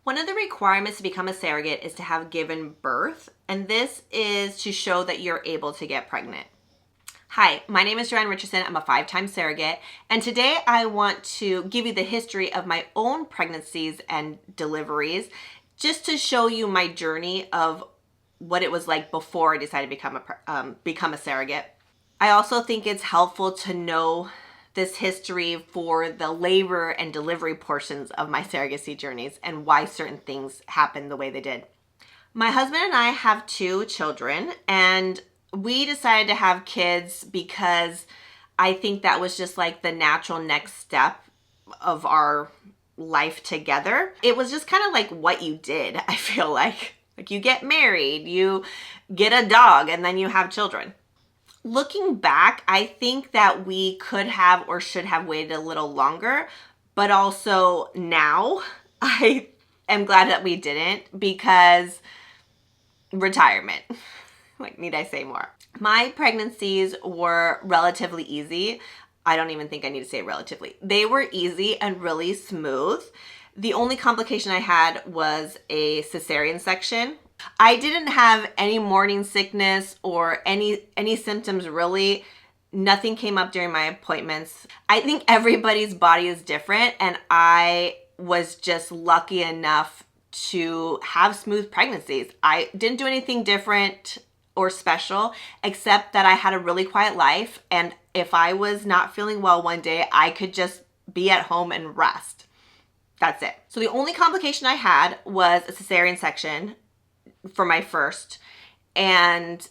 One of the requirements to become a surrogate is to have given birth, and this is to show that you're able to get pregnant. Hi, my name is Joanne Richardson. I'm a 5-time surrogate, and today I want to give you the history of my own pregnancies and deliveries, just to show you my journey of what it was like before I decided to become a surrogate. I also think it's helpful to know this history for the labor and delivery portions of my surrogacy journeys and why certain things happened the way they did. My husband and I have 2 children, and we decided to have kids because I think that was just like the natural next step of our life together. It was just kind of like what you did, I feel like. Like you get married, you get a dog, and then you have children. Looking back, I think that we could have or should have waited a little longer, but also now I am glad that we didn't, because retirement. Like, need I say more? My pregnancies were relatively easy. I don't even think I need to say relatively. They were easy and really smooth. The only complication I had was a cesarean section. I didn't have any morning sickness or any symptoms really. Nothing came up during my appointments. I think everybody's body is different, and I was just lucky enough to have smooth pregnancies. I didn't do anything different or special, except that I had a really quiet life, and if I was not feeling well one day, I could just be at home and rest. That's it. So the only complication I had was a cesarean section for my first, and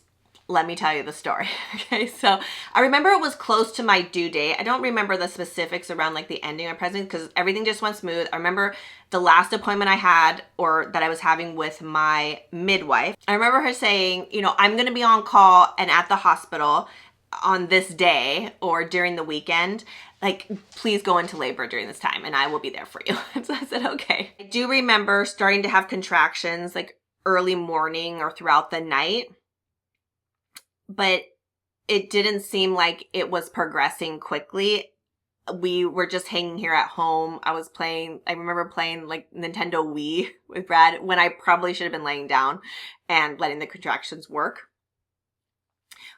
let me tell you the story. Okay, so I remember it was close to my due date. I don't remember the specifics around like the ending of pregnancy because everything just went smooth. I remember the last appointment I had, or that I was having with my midwife. I remember her saying, you know, I'm going to be on call and at the hospital on this day or during the weekend. Like, please go into labor during this time and I will be there for you. So I said, okay. I do remember starting to have contractions like early morning or throughout the night, but it didn't seem like it was progressing quickly. We were just hanging here at home. I remember playing like Nintendo Wii with Brad when I probably should have been laying down and letting the contractions work.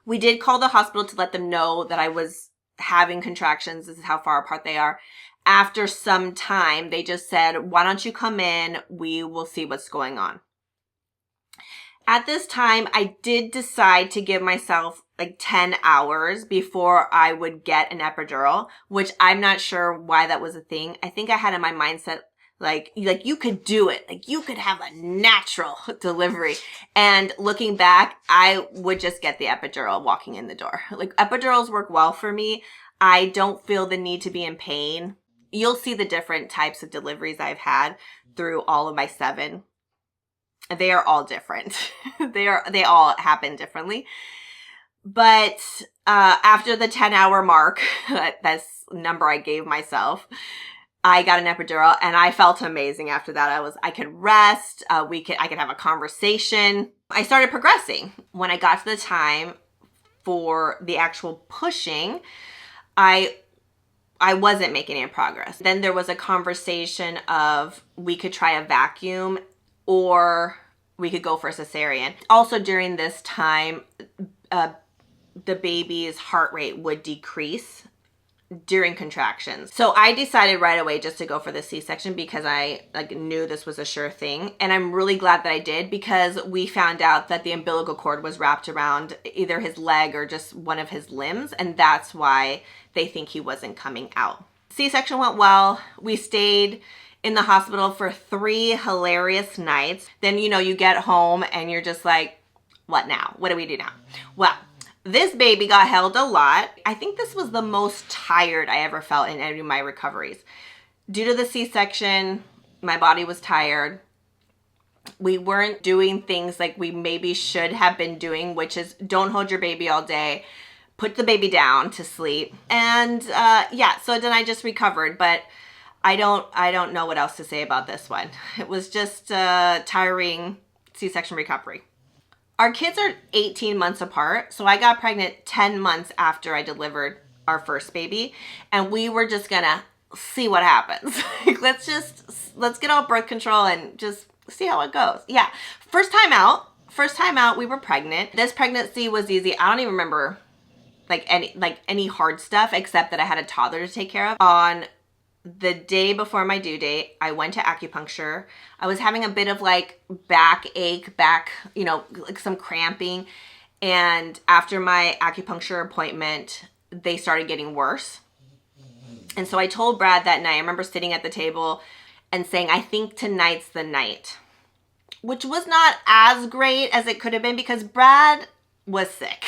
We did call the hospital to let them know that I was having contractions. This is how far apart they are. After some time, they just said, why don't you come in? We will see what's going on. At this time, I did decide to give myself like 10 hours before I would get an epidural, which I'm not sure why that was a thing. I think I had in my mindset, like you could do it. Like you could have a natural delivery. And looking back, I would just get the epidural walking in the door. Like epidurals work well for me. I don't feel the need to be in pain. You'll see the different types of deliveries I've had through all of my 7. They are all different. They all happen differently. But after the 10-hour mark, that's the number I gave myself, I got an epidural and I felt amazing after that. I could rest. I could have a conversation. I started progressing. When I got to the time for the actual pushing, I wasn't making any progress. Then there was a conversation of we could try a vacuum or we could go for a cesarean. Also during this time, the baby's heart rate would decrease during contractions. So I decided right away just to go for the C-section because I knew this was a sure thing. And I'm really glad that I did, because we found out that the umbilical cord was wrapped around either his leg or just one of his limbs. And that's why they think he wasn't coming out. C-section went well. We stayed in the hospital for 3 hilarious nights. Then, you get home and you're just like, what now? What do we do now? Well, this baby got held a lot. I think this was the most tired I ever felt in any of my recoveries. Due to the C-section, my body was tired. We weren't doing things like we maybe should have been doing, which is don't hold your baby all day. Put the baby down to sleep. And so then I just recovered, but I don't know what else to say about this one. It was just a tiring C-section recovery. Our kids are 18 months apart, so I got pregnant 10 months after I delivered our first baby, and we were just gonna see what happens. Let's get off birth control and just see how it goes. Yeah. First time out, we were pregnant. This pregnancy was easy. I don't even remember any hard stuff except that I had a toddler to take care of. On the day before my due date, I went to acupuncture. I was having a bit of like backache, like some cramping. And after my acupuncture appointment, they started getting worse. And so I told Brad that night, I remember sitting at the table and saying, I think tonight's the night, which was not as great as it could have been because Brad was sick.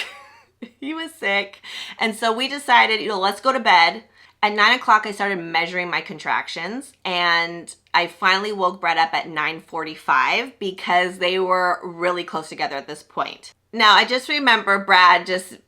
He was sick. And so we decided, let's go to bed. At 9 o'clock, I started measuring my contractions, and I finally woke Brad up at 9:45 because they were really close together at this point. Now, I just remember Brad just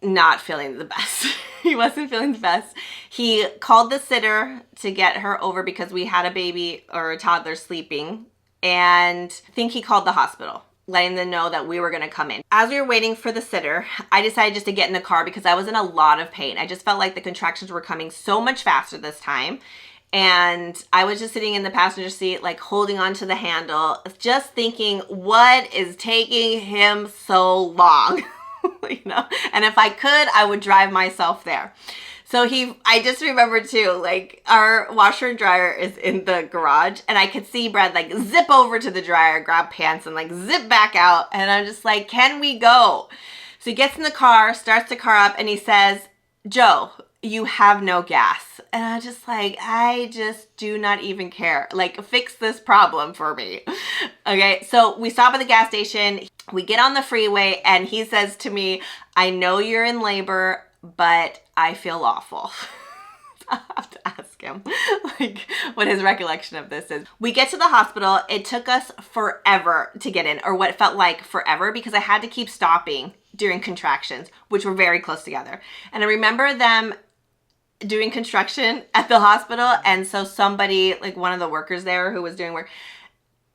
not feeling the best. He wasn't feeling the best. He called the sitter to get her over because we had a baby or a toddler sleeping, and I think he called the hospital, letting them know that we were going to come in. As we were waiting for the sitter, I decided just to get in the car because I was in a lot of pain. I just felt like the contractions were coming so much faster this time. And I was just sitting in the passenger seat, like holding onto the handle, just thinking, what is taking him so long? And if I could, I would drive myself there. So I just remember too, like our washer and dryer is in the garage, and I could see Brad like zip over to the dryer, grab pants, and like zip back out. And I'm just like, can we go? So he gets in the car, starts the car up, and he says, Joe, you have no gas. And I'm just like, I just do not even care. Like, fix this problem for me. Okay, so we stop at the gas station. We get on the freeway, and he says to me, I know you're in labor, but I feel awful. I have to ask him like what his recollection of this is. We get to the hospital. It took us forever to get in, or what felt like forever, because I had to keep stopping during contractions, which were very close together. And I remember them doing construction at the hospital, and so somebody, like one of the workers there who was doing work,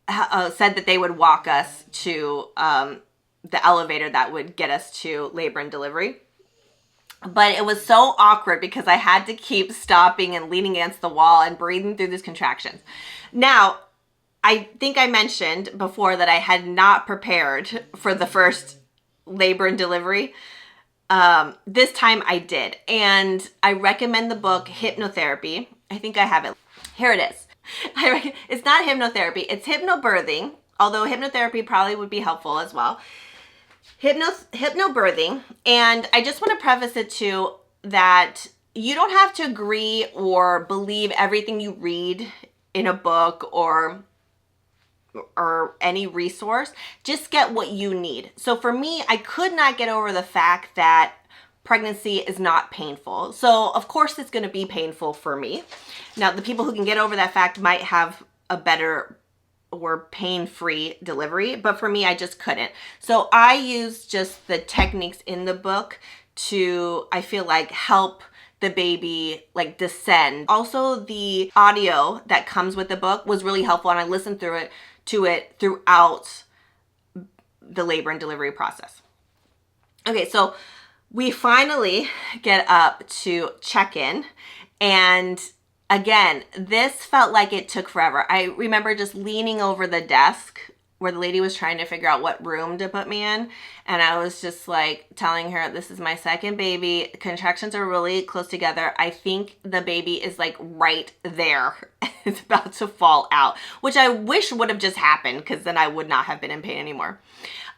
said that they would walk us to the elevator that would get us to labor and delivery. But it was so awkward because I had to keep stopping and leaning against the wall and breathing through these contractions. Now, I think I mentioned before that I had not prepared for the first labor and delivery. This time I did. And I recommend the book Hypnotherapy. I think I have it. Here it is. It's not hypnotherapy. It's hypnobirthing, although hypnotherapy probably would be helpful as well. Hypnobirthing. And I just want to preface it too that you don't have to agree or believe everything you read in a book or any resource. Just get what you need. So for me, I could not get over the fact that pregnancy is not painful. So of course it's going to be painful for me. Now, the people who can get over that fact might have a better or pain-free delivery, but for me, I just couldn't. So I used just the techniques in the book to, I feel like, help the baby like descend. Also, the audio that comes with the book was really helpful, and I listened to it throughout the labor and delivery process. Okay, so we finally get up to check-in, and again, this felt like it took forever. I remember just leaning over the desk where the lady was trying to figure out what room to put me in. And I was just like telling her, this is my second baby. Contractions are really close together. I think the baby is like right there. It's about to fall out, which I wish would have just happened because then I would not have been in pain anymore.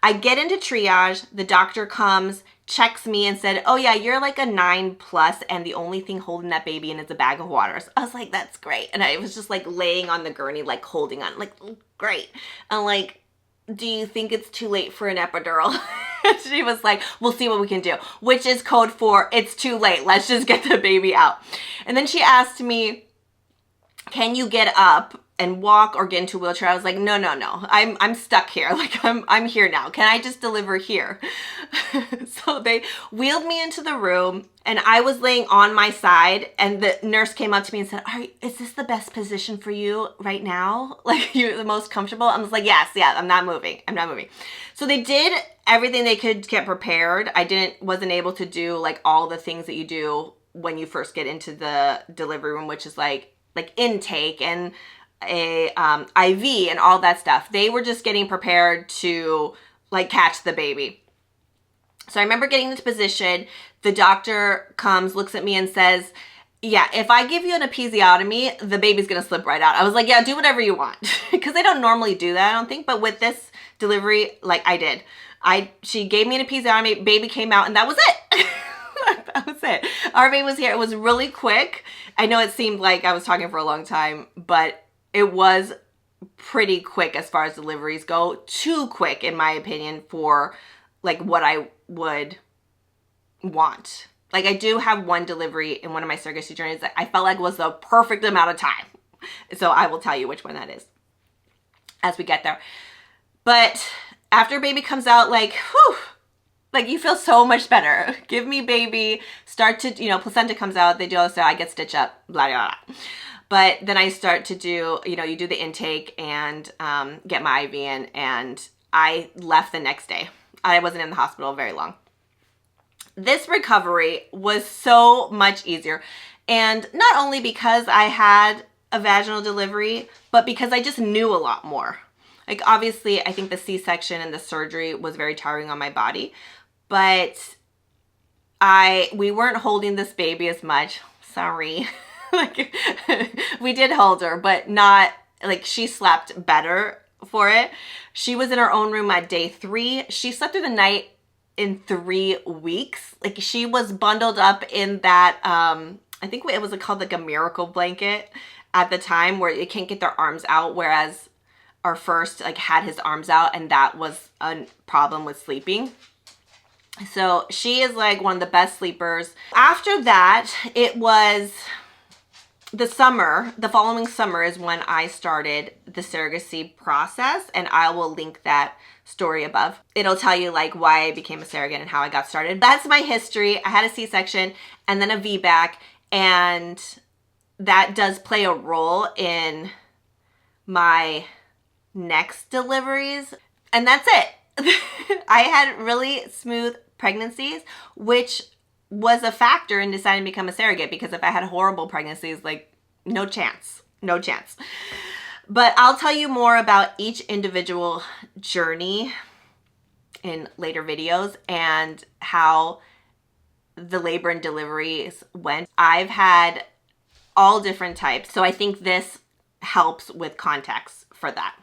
I get into triage. The doctor comes, checks me, and said, oh yeah, you're like a 9+, and the only thing holding that baby in is a bag of water. So I was like, that's great. And I was just like laying on the gurney, like holding on, like, great. I'm like, do you think it's too late for an epidural? She was like, we'll see what we can do, which is code for it's too late. Let's just get the baby out. And then she asked me, can you get up and walk or get into a wheelchair? I was like, no. I'm stuck here. Like I'm here now. Can I just deliver here? So they wheeled me into the room, and I was laying on my side, and the nurse came up to me and said, is this the best position for you right now? Like, you're the most comfortable? I was like, yes, I'm not moving. So they did everything they could to get prepared. I wasn't able to do like all the things that you do when you first get into the delivery room, which is like intake and a IV and all that stuff. They were just getting prepared to like catch the baby. So I remember getting into position. The doctor comes, looks at me and says, yeah, if I give you an episiotomy, the baby's going to slip right out. I was like, yeah, do whatever you want. Because they don't normally do that, I don't think. But with this delivery, like I did. She gave me an episiotomy, baby came out, and that was it. That was it. Our baby was here. It was really quick. I know it seemed like I was talking for a long time, but it was pretty quick as far as deliveries go. Too quick, in my opinion, for like what I would want. Like I do have one delivery in one of my surrogacy journeys that I felt like was the perfect amount of time. So I will tell you which one that is as we get there. But after baby comes out, like, whew, like you feel so much better. Give me baby, start to, placenta comes out, they do all this stuff, I get stitched up, blah, blah, blah. But then I start to do, you do the intake and get my IV in, and I left the next day. I wasn't in the hospital very long. This recovery was so much easier. And not only because I had a vaginal delivery, but because I just knew a lot more. Like obviously, I think the C-section and the surgery was very tiring on my body, but we weren't holding this baby as much. Sorry. Like we did hold her, but not like she slept better for it. She was in her own room at day 3. She slept through the night in 3 weeks. Like she was bundled up in that, I think it was called like a miracle blanket at the time, where you can't get their arms out. Whereas our first like had his arms out, and that was a problem with sleeping. So she is like one of the best sleepers. After that, it was the following summer is when I started the surrogacy process, and I will link that story above. It'll tell you like why I became a surrogate and how I got started. That's my history. I had a C-section and then a VBAC, and that does play a role in my next deliveries. And that's it. I had really smooth pregnancies, which was a factor in deciding to become a surrogate, because if I had horrible pregnancies, like no chance. But I'll tell you more about each individual journey in later videos and how the labor and deliveries went. I've had all different types, so I think this helps with context for that.